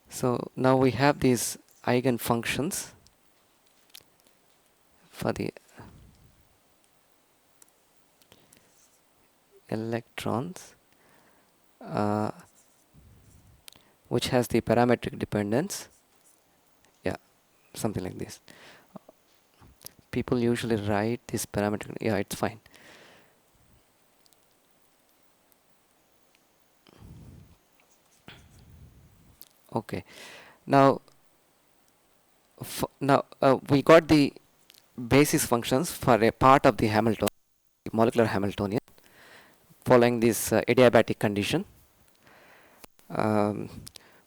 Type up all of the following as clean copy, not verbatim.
So now we have these eigenfunctions for the electrons, uh, which has the parametric dependence. Yeah, something like this. People usually write this parametric. Yeah, it's fine. Okay. Now, we got the basis functions for a part of the Hamiltonian, molecular Hamiltonian, following this adiabatic condition, um,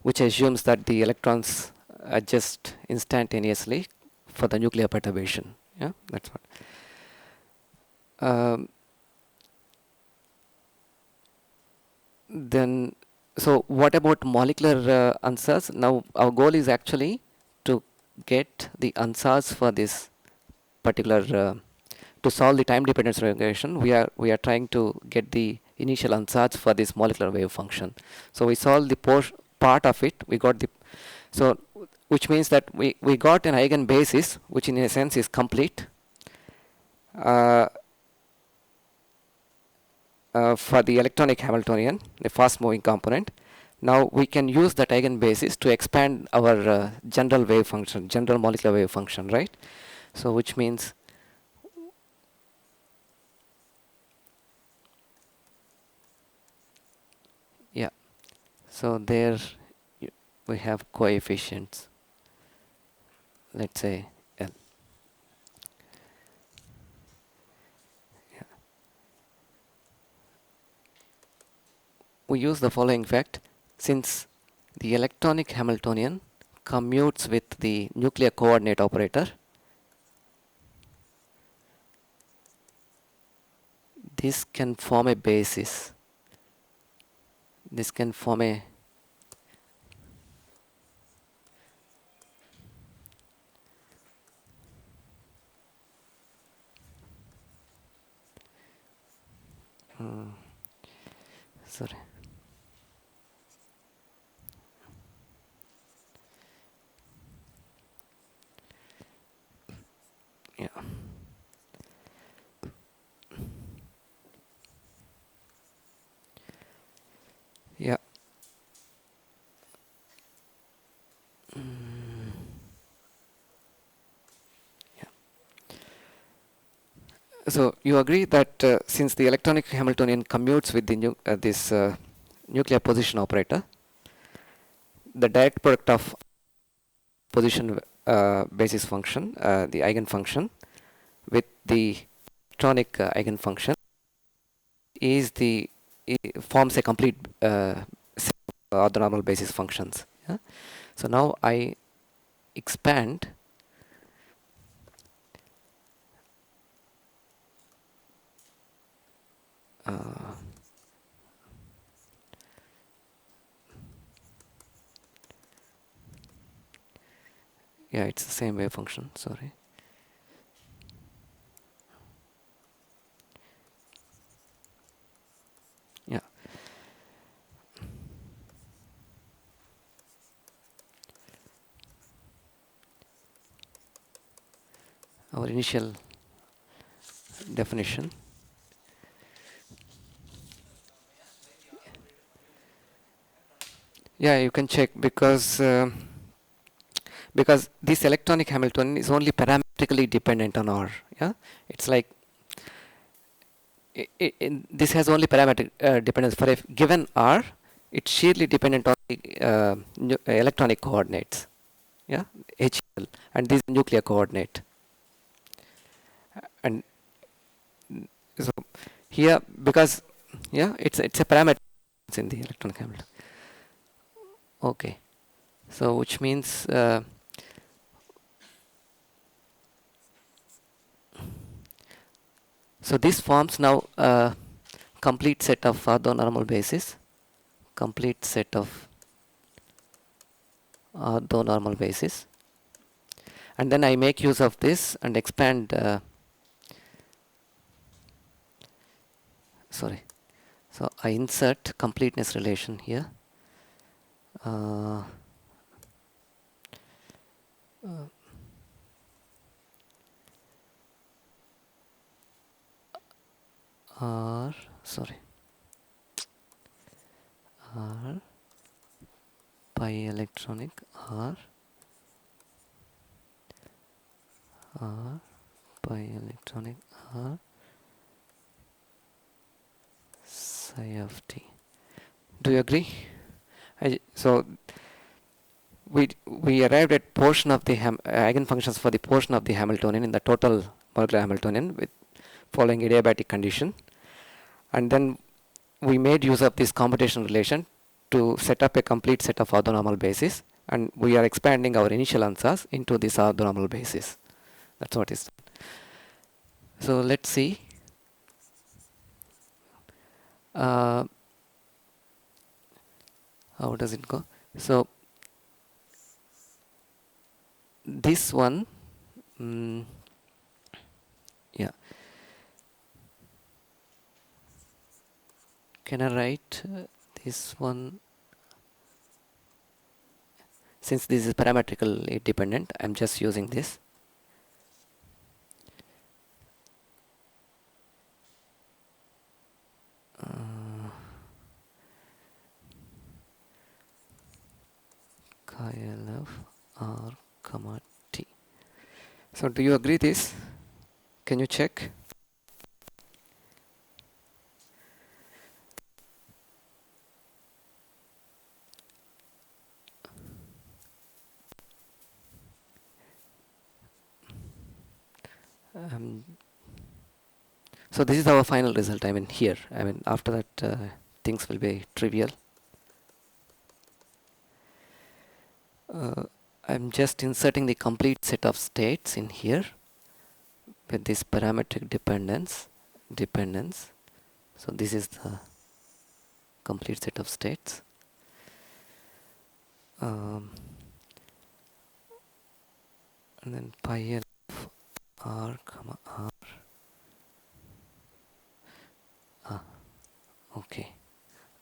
which assumes that the electrons adjust instantaneously for the nuclear perturbation. Yeah, that's what. Then, so what about molecular answers? Now, our goal is actually to get the answers for this particular to solve the time dependence regression. We are trying to get the initial ansatz for this molecular wave function. So we solved the part of it. We got the, so which means that we got an eigenbasis, which in a sense is complete for the electronic Hamiltonian, the fast moving component. Now we can use that eigenbasis to expand our general wave function, general molecular wave function, right? So which means yeah. So there we have coefficients. Let's say L. Yeah. We use the following fact: since the electronic Hamiltonian commutes with the nuclear coordinate operator, this can form a basis. This can form a sorry. Yeah. Yeah. Yeah. So you agree that since the electronic Hamiltonian commutes with the this nuclear position operator, the direct product of position basis function, the eigenfunction, with the electronic eigenfunction is the forms a complete set of orthonormal basis functions. Yeah? So now I expand yeah, it's the same wave function, sorry. Yeah. Our initial definition. Yeah, you can check because this electronic Hamiltonian is only parametrically dependent on R. Yeah, it's like this has only parametric dependence for a given R. It's sheerly dependent on the electronic coordinates. Yeah, HL, and this nuclear coordinate. And so here, because yeah, it's a parameter in the electronic Hamiltonian. Okay, so which means so this forms now a complete set of orthonormal basis, complete set of orthonormal basis, and then I make use of this and expand. Sorry, so I insert completeness relation here. uh, R, sorry, R pi electronic R pi electronic R psi of t. Do you agree? So we arrived at portion of the eigenfunctions for the portion of the Hamiltonian in the total molecular Hamiltonian with following adiabatic condition, and then we made use of this computation relation to set up a complete set of orthonormal bases, and we are expanding our initial answers into this orthonormal basis. That's what is. So let's see. How does it go? So this one, yeah. Can I write this one? Since this is parametrically dependent, I'm just using this. KLF R comma T. So do you agree this? Can you check? So this is our final result. I mean here. I mean after that things will be trivial. I'm just inserting the complete set of states in here with this parametric dependence. So this is the complete set of states. And then pi L of R comma R. Okay,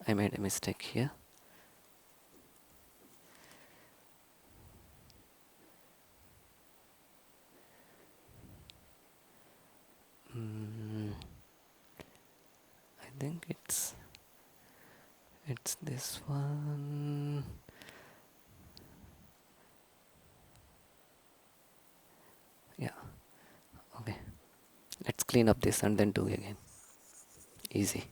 I made a mistake here. I think it's this one. Yeah. Okay. Let's clean up this and then do again. Easy.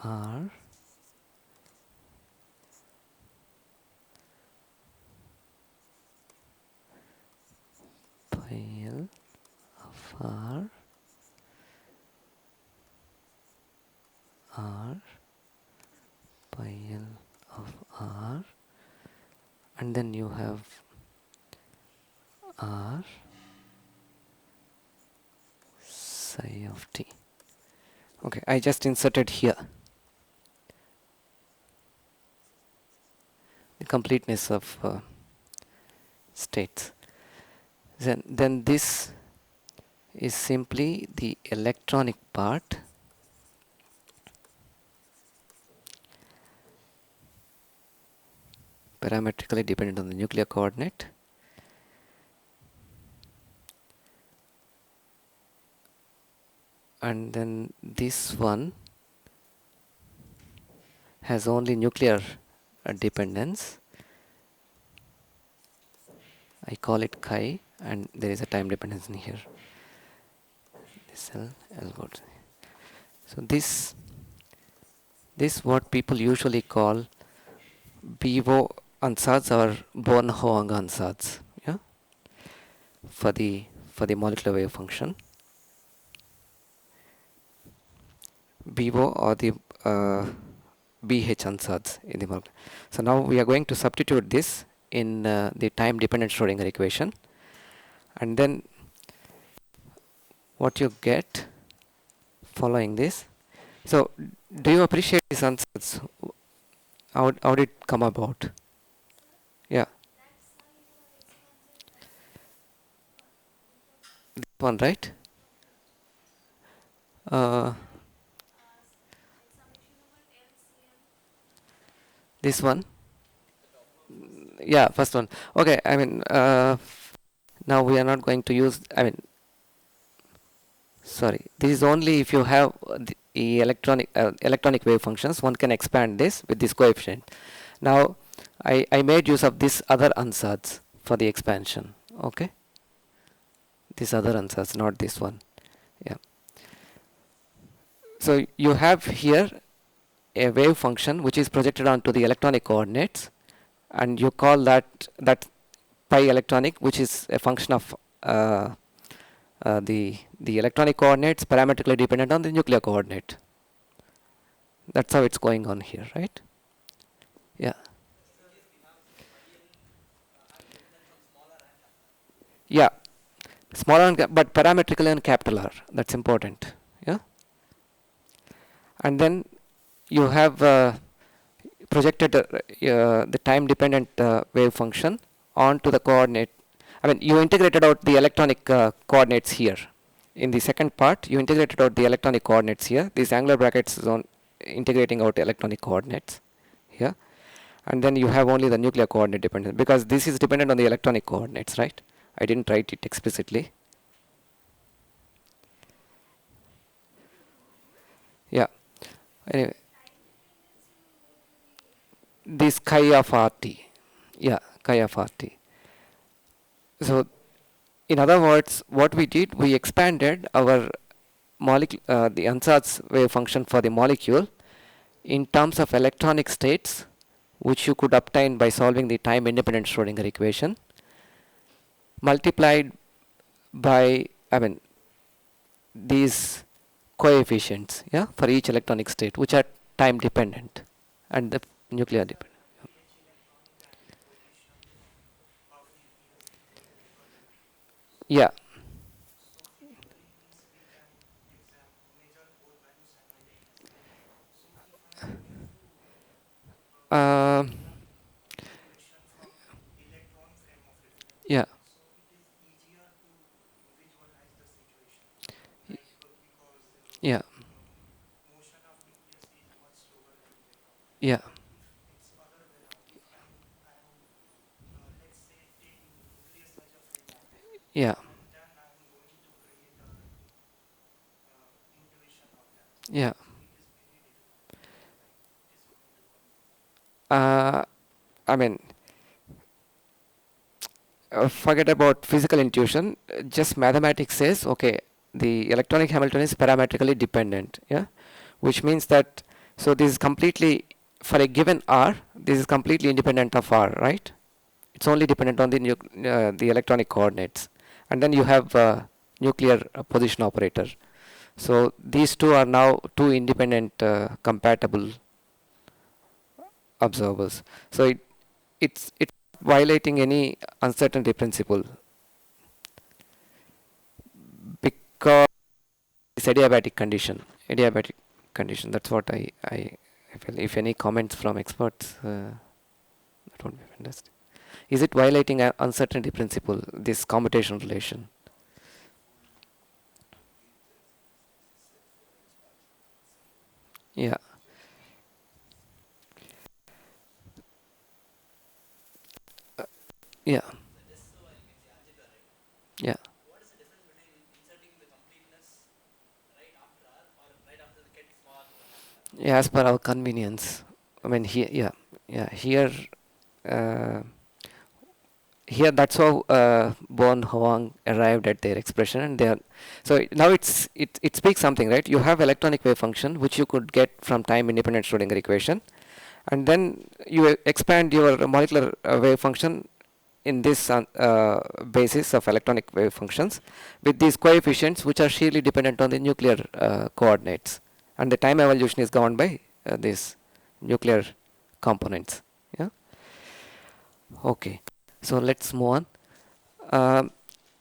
R pi L of R pi L of R, and then you have R psi of t. Okay, I just inserted here the completeness of states. Then this is simply the electronic part parametrically dependent on the nuclear coordinate, and then this one has only nuclear dependence. I call it chi, and there is a time dependence in here. This L goes. So this what people usually call BO ansatz or Born-Hoang ansatz, yeah, for the molecular wave function. BO or the BH ansatz in the molecular. So now we are going to substitute this in the time dependent Schrodinger equation, and then what you get following this. So do you appreciate these answers? How did it come about? Yeah, this one, right? Uh, This one. Yeah, first one. Okay, I mean, now we are not going to use, I mean, sorry, this is only if you have the electronic wave functions, one can expand this with this coefficient. Now, I made use of this other ansatz for the expansion. Okay, this other ansatz, not this one. Yeah. So you have here a wave function which is projected onto the electronic coordinates, and you call that pi electronic, which is a function of the electronic coordinates parametrically dependent on the nuclear coordinate. That's how it's going on here, right? Yeah. Yeah. Smaller but parametrically on capital R. That's important. Yeah. And then you have projected the time dependent wave function onto the coordinate. I mean, you integrated out the electronic coordinates here. In the second part, you integrated out the electronic coordinates here. These angular brackets is on integrating out electronic coordinates here. And then you have only the nuclear coordinate dependent, because this is dependent on the electronic coordinates, right? I didn't write it explicitly. Yeah. Anyway, this chi of RT. Yeah, chi of RT. So, in other words, what we did, we expanded our molecule, the ansatz wave function for the molecule in terms of electronic states, which you could obtain by solving the time independent Schrodinger equation, multiplied by, I mean, these coefficients, yeah, for each electronic state, which are time dependent and the nuclear dependent. Yeah. Um yeah. Yeah. Yeah. Yeah. Yeah. Uh, I mean, forget about physical intuition. Just mathematics says, okay, the electronic Hamilton is parametrically dependent. Yeah, which means that, so this is completely, for a given R, this is completely independent of R, right? It's only dependent on the electronic coordinates, and then you have nuclear position operator. So these two are now two independent compatible observers. So it's violating any uncertainty principle, because it's adiabatic condition. Adiabatic condition. That's what I feel. If any comments from experts, that would be fantastic. Is it violating an uncertainty principle, this commutation relation? Yeah. Yeah. Yeah. Yeah, as per our convenience. I mean, here, yeah, yeah, uh, here that's how Born Huang arrived at their expression, and they are, so now it speaks something, right? You have electronic wave function which you could get from time independent Schrodinger equation, and then you expand your molecular wave function in this basis of electronic wave functions with these coefficients which are sheerly dependent on the nuclear coordinates, and the time evolution is governed by these nuclear components. Yeah. Okay. So let's move on. Um,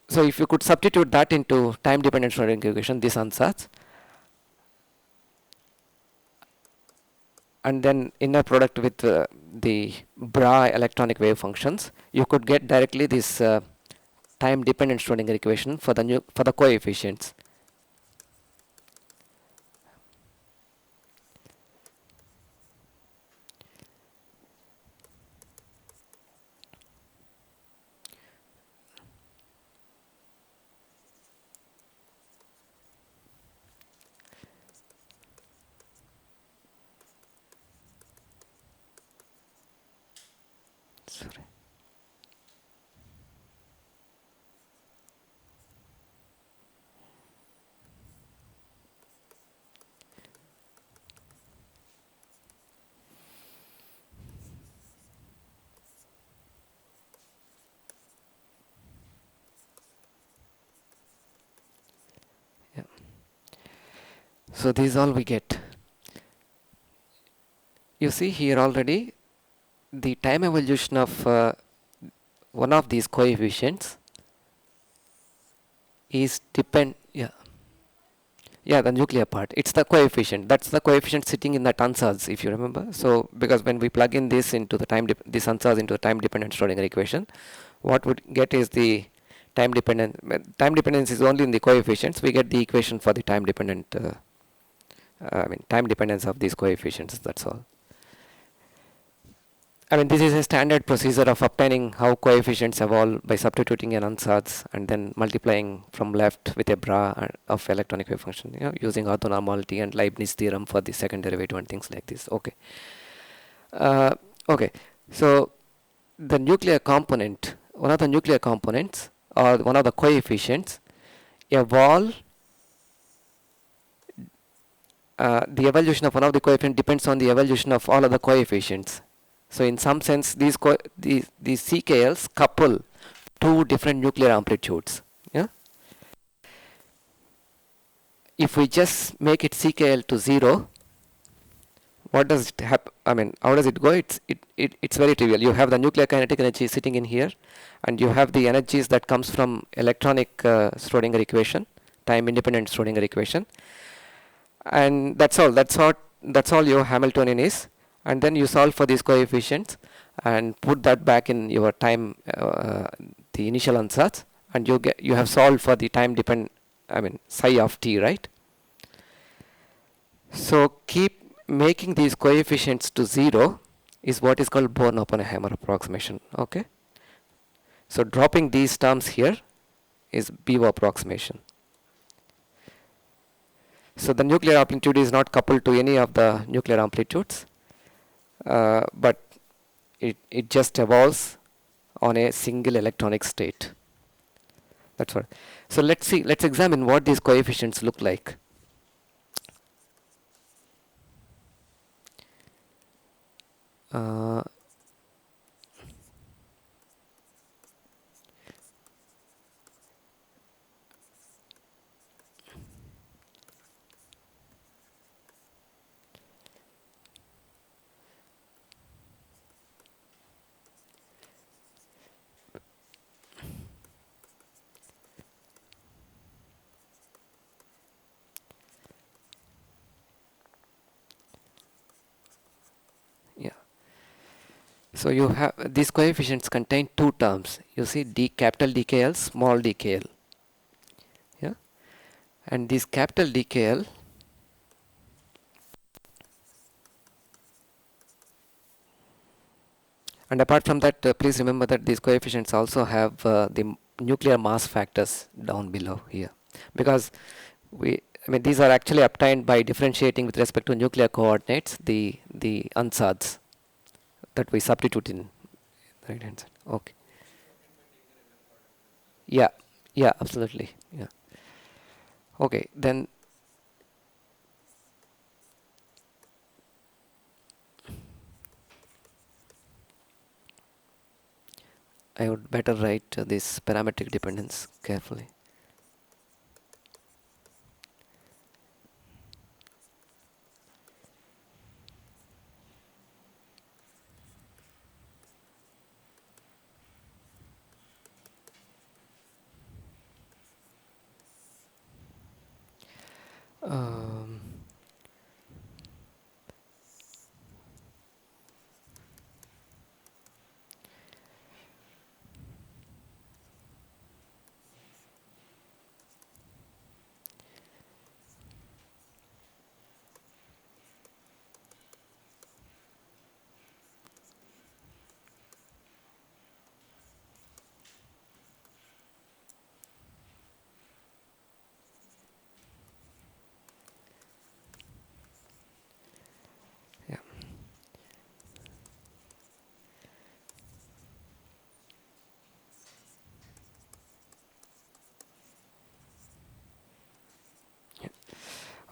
so if you could substitute that into time dependent Schrodinger equation, this ansatz, and then inner product with the bra electronic wave functions, you could get directly this time dependent Schrodinger equation for the coefficients. So these all we get. You see here already the time evolution of one of these coefficients is the nuclear part. It's the coefficient. That's the coefficient sitting in the unsatz, if you remember. So because when we plug in this into the this unsatz into the time dependent Schrodinger equation, what would get is the time dependent. Time dependence is only in the coefficients. We get the equation for the time dependent. Time dependence of these coefficients. That's all. This is a standard procedure of obtaining how coefficients evolve by substituting an ansatz and then multiplying from left with a bra of electronic wave function, using orthonormality and Leibniz theorem for the second derivative and things like this. Okay. Okay. So the nuclear component, one of the nuclear components or one of the coefficients evolve. The evolution of one of the coefficients depends on the evolution of all other coefficients. So in some sense, these CKLs couple two different nuclear amplitudes. Yeah. If we just make it CKL to 0, what does it happen? How does it go? It's very trivial. You have the nuclear kinetic energy sitting in here, and you have the energies that comes from electronic Schrodinger equation, time independent Schrodinger equation, and that's all. That's all your Hamiltonian is. And then you solve for these coefficients and put that back in your time, the initial ansatz, and you have solved for the time psi of t, right? So keep making these coefficients to 0 is what is called Born-Oppenheimer approximation. Okay. So dropping these terms here is BO approximation. So the nuclear amplitude is not coupled to any of the nuclear amplitudes. But it just evolves on a single electronic state. That's what. So let's examine what these coefficients look like. So you have these coefficients contain two terms. You see capital DKL, small DKL. Yeah, and this capital DKL and apart from that, please remember that these coefficients also have the nuclear mass factors down below here, because these are actually obtained by differentiating with respect to nuclear coordinates the ansatz that we substitute in the right hand side. Okay. Yeah, absolutely. Yeah. Okay, then I would better write this parametric dependence carefully.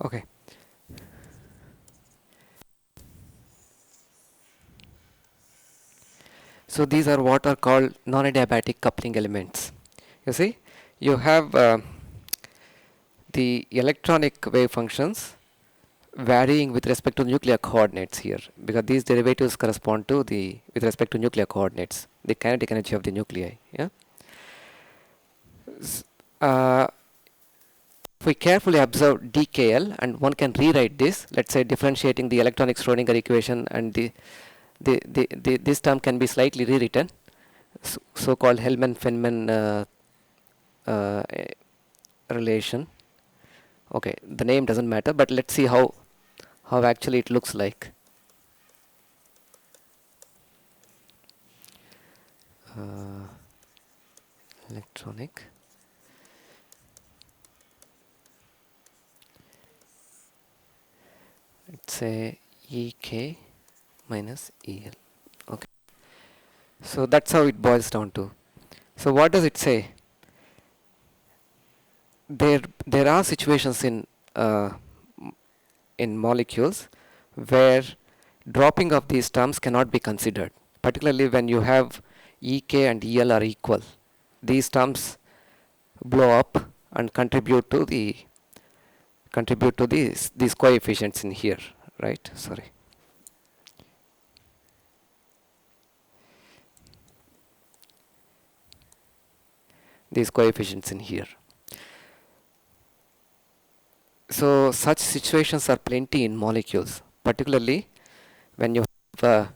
Okay. So these are what are called non-adiabatic coupling elements. You see, you have the electronic wave functions varying with respect to nuclear coordinates here, because these derivatives correspond to the, with respect to nuclear coordinates, the kinetic energy of the nuclei. Yeah. Uh, if we carefully observe dKl, and one can rewrite this, let's say differentiating the electronic Schrodinger equation, and this term can be slightly rewritten, so-called Hellman-Feynman uh, relation. Okay, the name doesn't matter, but let's see how actually it looks like. Electronic let's say EK minus EL. Okay, so that's how it boils down to. So what does it say? There are situations in molecules where dropping of these terms cannot be considered, particularly when you have EK and EL are equal. These terms blow up and contribute to these coefficients in here, right? Sorry. These coefficients in here. So such situations are plenty in molecules, particularly when you have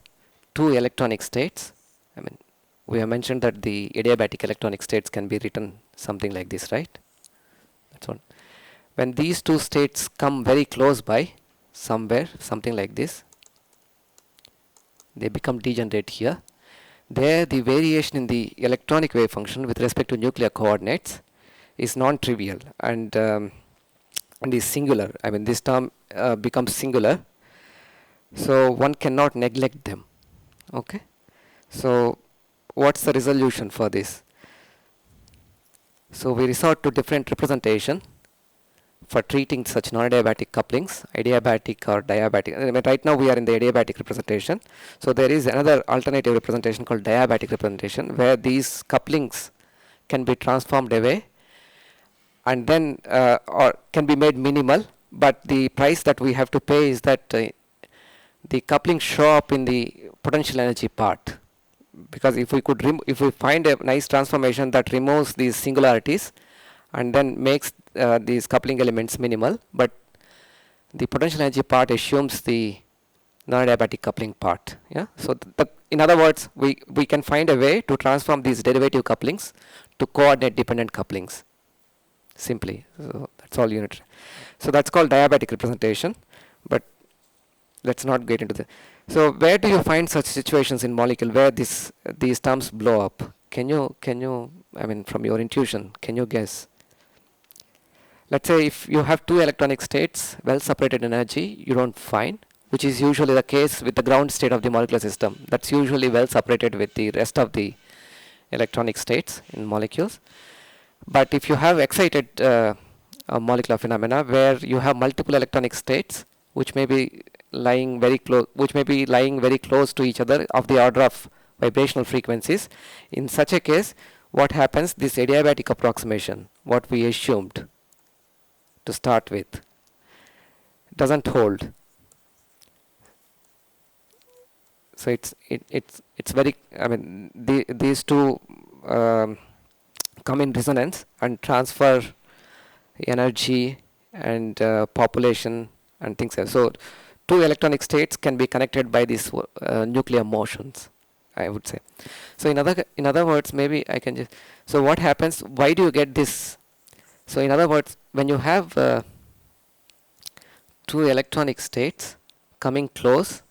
two electronic states. I mean, we have mentioned that the adiabatic electronic states can be written something like this, right? That's one. When these two states come very close by, somewhere, something like this, they become degenerate here. There, the variation in the electronic wave function with respect to nuclear coordinates is non-trivial and is singular. I mean, this term becomes singular, so one cannot neglect them. Okay, so what's the resolution for this? So we resort to different representation for treating such non-adiabatic couplings, adiabatic or diabatic. I mean, right now we are in the adiabatic representation. So there is another alternative representation called diabatic representation, where these couplings can be transformed away and then or can be made minimal, but the price that we have to pay is that the couplings show up in the potential energy part, because if we find a nice transformation that removes these singularities and then makes these coupling elements minimal, but the potential energy part assumes the non-adiabatic coupling part. Yeah. So in other words, we can find a way to transform these derivative couplings to coordinate dependent couplings simply. So that's all unit. So that's called diabatic representation, but let's not get into the. So where do you find such situations in molecule where these terms blow up? Can you I mean, from your intuition, can you guess? Let's say if you have two electronic states, well separated energy, you don't find, which is usually the case with the ground state of the molecular system. That's usually well separated with the rest of the electronic states in molecules. But if you have excited molecular phenomena where you have multiple electronic states, which may be lying very close to each other of the order of vibrational frequencies, in such a case, what happens? This adiabatic approximation, what we assumed to start with, doesn't hold. So it's very, I mean, these two come in resonance and transfer energy and population and things like that. So two electronic states can be connected by these nuclear motions, I would say. So in other words, maybe I can just, so what happens, why do you get this? So in other words, when you have two electronic states coming close,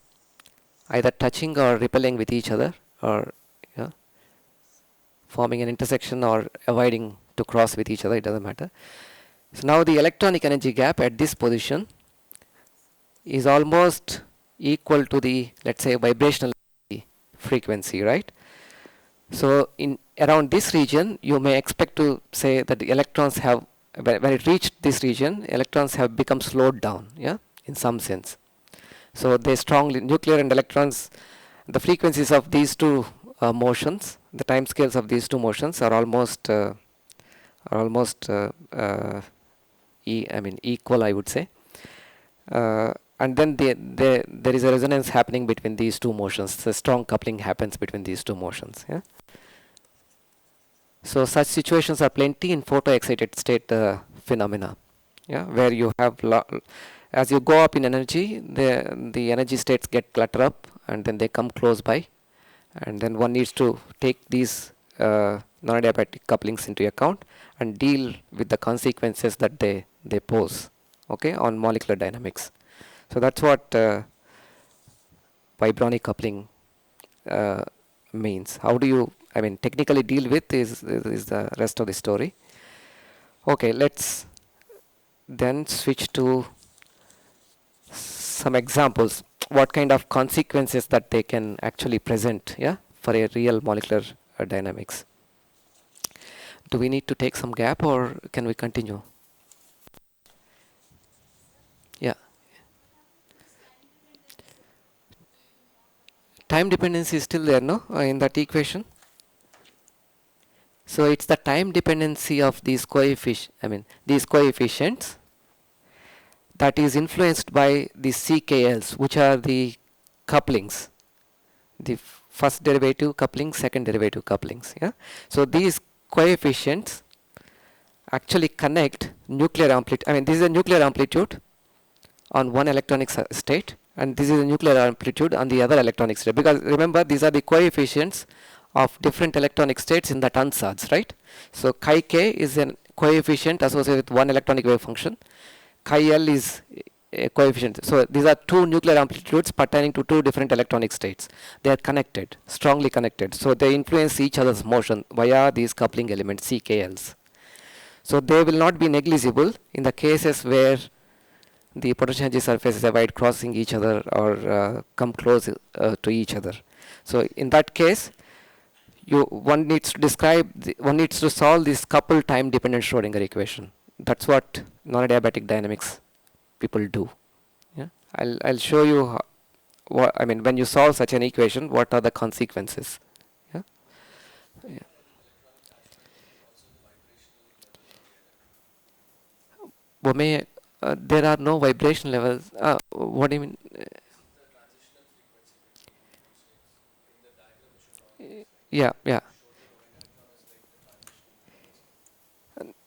either touching or repelling with each other, or forming an intersection or avoiding to cross with each other, it doesn't matter. So now the electronic energy gap at this position is almost equal to the, let's say, vibrational frequency, right? So in around this region, you may expect to say that the electrons have, when it reached this region, electrons have become slowed down, yeah, in some sense. So they strongly, nuclear and electrons, the frequencies of these two motions, the time scales of these two motions are almost equal, I would say. And then there is a resonance happening between these two motions. So strong coupling happens between these two motions. Yeah. So such situations are plenty in photoexcited state phenomena. Yeah, where you have as you go up in energy, the energy states get cluttered up, and then they come close by, and then one needs to take these non-adiabatic couplings into account and deal with the consequences that they pose, okay, on molecular dynamics. So that's what vibronic coupling uh, means. How do you, I mean, technically deal with is the rest of the story. Okay, let's then switch to some examples. What kind of consequences that they can actually present, yeah, for a real molecular dynamics. Do we need to take some gap, or can we continue? Yeah. Time dependency is still there, no, in that equation. So it's the time dependency of these these coefficients that is influenced by the CKLs, which are the couplings, the first derivative coupling, second derivative couplings. Yeah. So these coefficients actually connect nuclear amplitude. I mean, this is a nuclear amplitude on one electronic state, and this is a nuclear amplitude on the other electronic state. Because remember, these are the coefficients of different electronic states in that unsatz, right? So chi k is a coefficient associated with one electronic wave function. Chi L is a coefficient. So these are two nuclear amplitudes pertaining to two different electronic states. They are connected, strongly connected. So they influence each other's motion via these coupling elements, CKLs. So they will not be negligible in the cases where the potential energy surfaces avoid crossing each other or come close to each other. So in that case, one needs to solve this coupled time dependent Schrodinger equation. That's what non-adiabatic dynamics people do. Yeah, I'll show you what I mean when you solve such an equation. What are the consequences? Yeah. Yeah. There are no vibration levels. What do you mean? Yeah, yeah.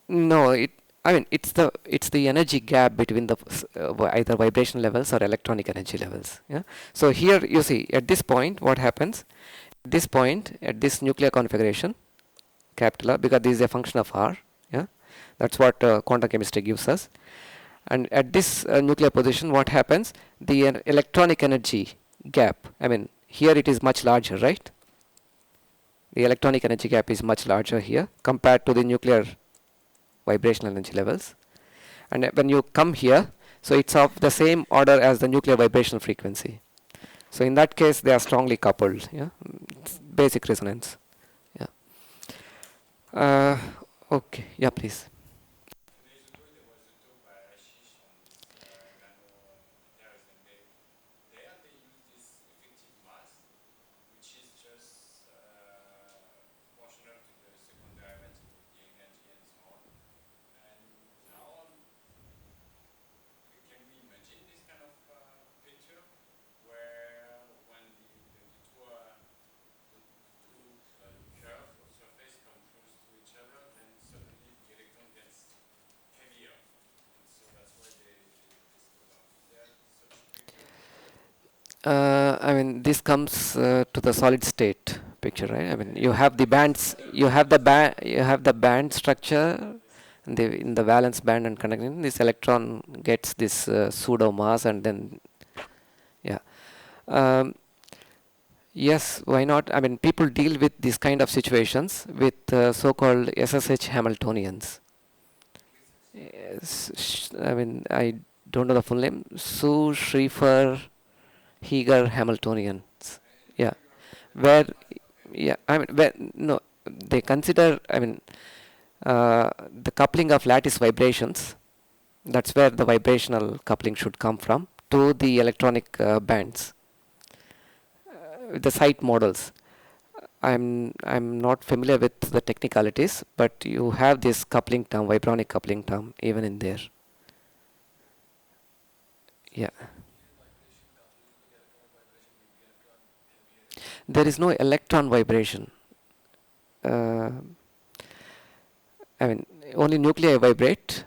No, I mean it's the energy gap between the either vibration levels or electronic energy levels. Yeah. So here you see at this point what happens. At this point, at this nuclear configuration, capital R, because this is a function of R. Yeah. That's what quantum chemistry gives us. And at this nuclear position, what happens? The electronic energy gap. I mean, here it is much larger, right? The electronic energy gap is much larger here compared to the nuclear vibrational energy levels. And when you come here, so it's of the same order as the nuclear vibrational frequency. So in that case, they are strongly coupled. Yeah, it's basic resonance. Yeah. Okay. Yeah, please. I mean, this comes to the solid state picture, right? I mean, you have the bands, you have the band structure, and in the valence band and conducting, this electron gets this pseudo mass, and then, yeah. Um, yes, why not? I mean, people deal with this kind of situations with so-called SSH Hamiltonians. Yes, I mean, I don't know the full name. Sue Schrieffer Heger Hamiltonians. Yeah, where, yeah, I mean, where, no, they consider, I mean, the coupling of lattice vibrations. That's where the vibrational coupling should come from to the electronic bands. The site models. I'm not familiar with the technicalities, but you have this coupling term, vibronic coupling term, even in there. Yeah. There is no electron vibration. Uh, I mean, only nuclei vibrate.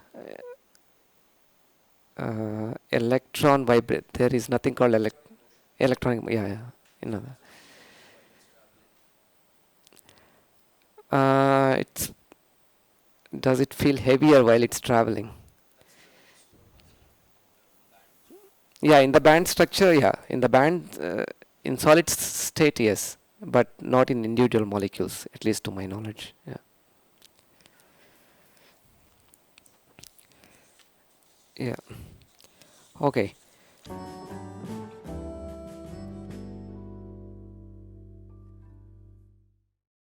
Electron vibrate. There is nothing called electronic. Yeah, yeah. You know. It's does it feel heavier while it's traveling? Yeah, in the band structure, yeah. In the band, in solid state, yes, but not in individual molecules, at least to my knowledge. Yeah. Yeah. Okay.